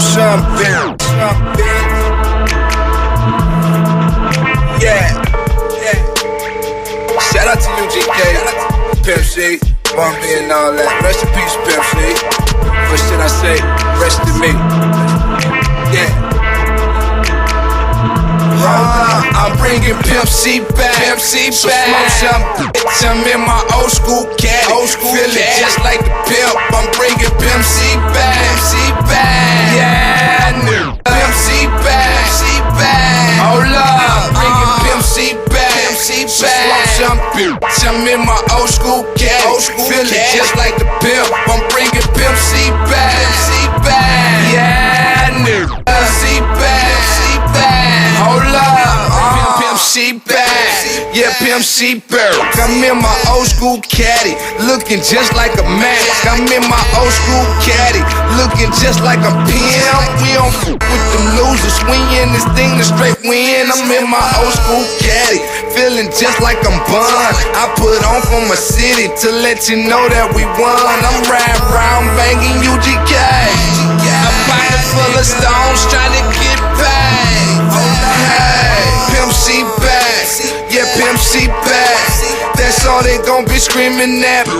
something. Yeah. Shout out to UGK, Pimp-C, Bumpy and all that. Rest in peace, Pimp-C. What should I say? Rest in me. Yeah. I'm bringing Pimp-C back. Pimp-C back. Smoke some bitch. I'm in my old school cat. Feeling just like the pimp. I'm bringing Pimp-C back. Pimp-C back. Yeah, Pimp-C back. Pimp-C back. Hold up. Bringing Pimp-C back. Pimp-C back. Smoke some bitch. I'm in my old school cat. Feeling just like the pimp. I'm bringing Pimp-C back. Pimp-C back. Yeah, Pimp-C back. Pimp-C back. Hold up. Pimp-C back, yeah, Pimp-C back. I'm in my old school caddy, looking just like a mask. I'm in my old school caddy, looking just like a pimp. We don't f with them losers, we in this thing to straight win. I'm in my old school caddy, feeling just like I'm bun. I put on for my city to let you know that we won. I'm riding round banging UGK, a pocket full of stones trying to get paid. Hey, Pimp-C back, yeah, Pimp-C back. That's all they gon' be screaming at. I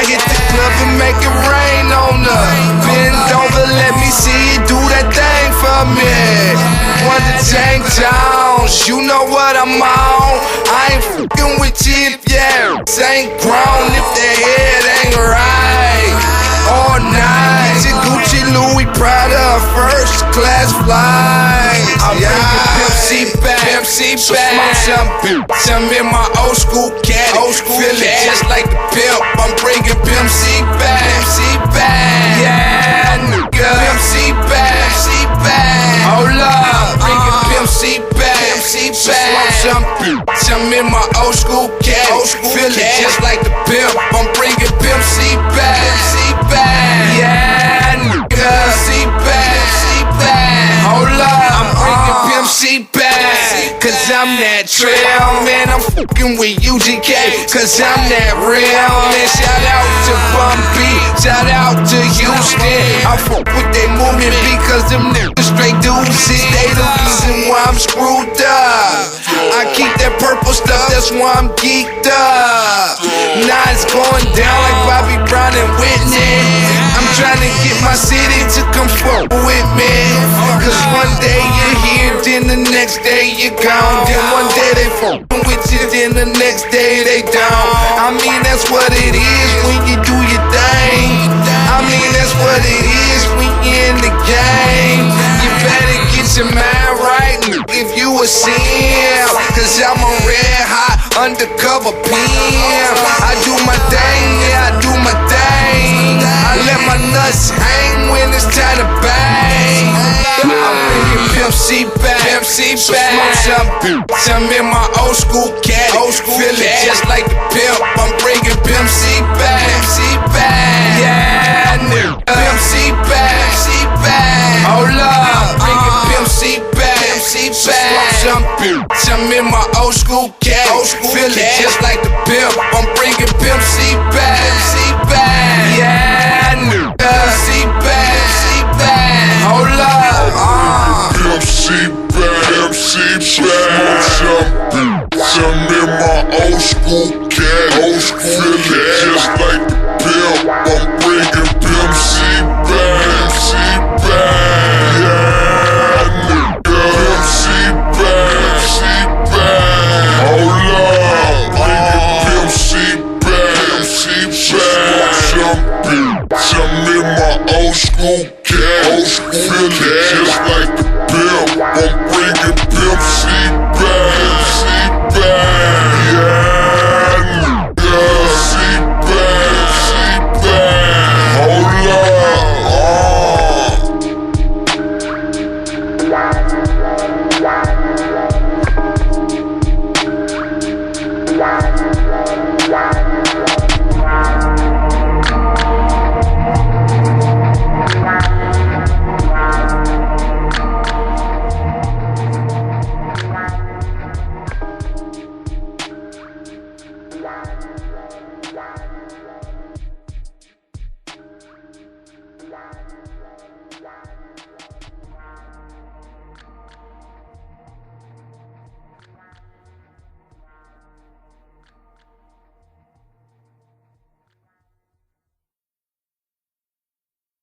hit the club and make it rain on her. Bend over, let me see you do that thing for me. Wonder Jane Jones, you know what I'm on. I ain't fucking with you if your ass ain't grown, if the head ain't right. All night, Gucci, Louis, Prada, first class flights. I'm bringing Pimp-C back. Pimp-C back. Smoke some bitch. I'm in my old school caddy. Feeling just like the pimp. I'm bringing Pimp-C back. Pimp-C back. Yeah, nigga. Pimp-C back. Pimp-C back. Hold up. Bringing Pimp-C back. Pimp-C back. Smoke some bitch. I'm in my old school caddy. Feeling just like the pimp. I'm bringing Pimp-C back. Pimp-C back. Yeah, nigga. Pimp-C back. Pimp-C back. Hold up. I'm bringing Pimp-C back. Cause I'm that trail, man. I'm fucking with UGK. Cause I'm that real, man. Shout out to Bumpy. Shout out to Houston. I fuck with they movement because them niggas straight deuces. They the reason why I'm screwed up. I keep that purple stuff, that's why I'm geeked up. Now it's going down like Bobby Brown and Whitney. I'm trying to get my city to come forward with me. Cause one day you're here, then the next day you're gone. Then one day they fucking with you, then the next day they don't. I mean that's what it is when you do your thing. I mean that's what it is when you're in the game. You better get your mind right if you a simp. Cause I'm a red hot undercover pimp. I do my thing, yeah, I do my thing. I let my nuts hang when it's time to bang. I'm bringing Pimp-C back. Pimp-C back. Smoke some bitch. I'm in my old school caddy. Feeling just like the pimp. I'm bringing Pimp-C back. Pimp-C back. Yeah, nigga. Pimp-C back. Pimp-C back. Hold up. Bringing Pimp-C back. Pimp-C back. Smoke some bitch. I'm in my old school caddy. Feeling just like the pimp. I'm bringing Pimp-C back. Pimp-C back. Yeah.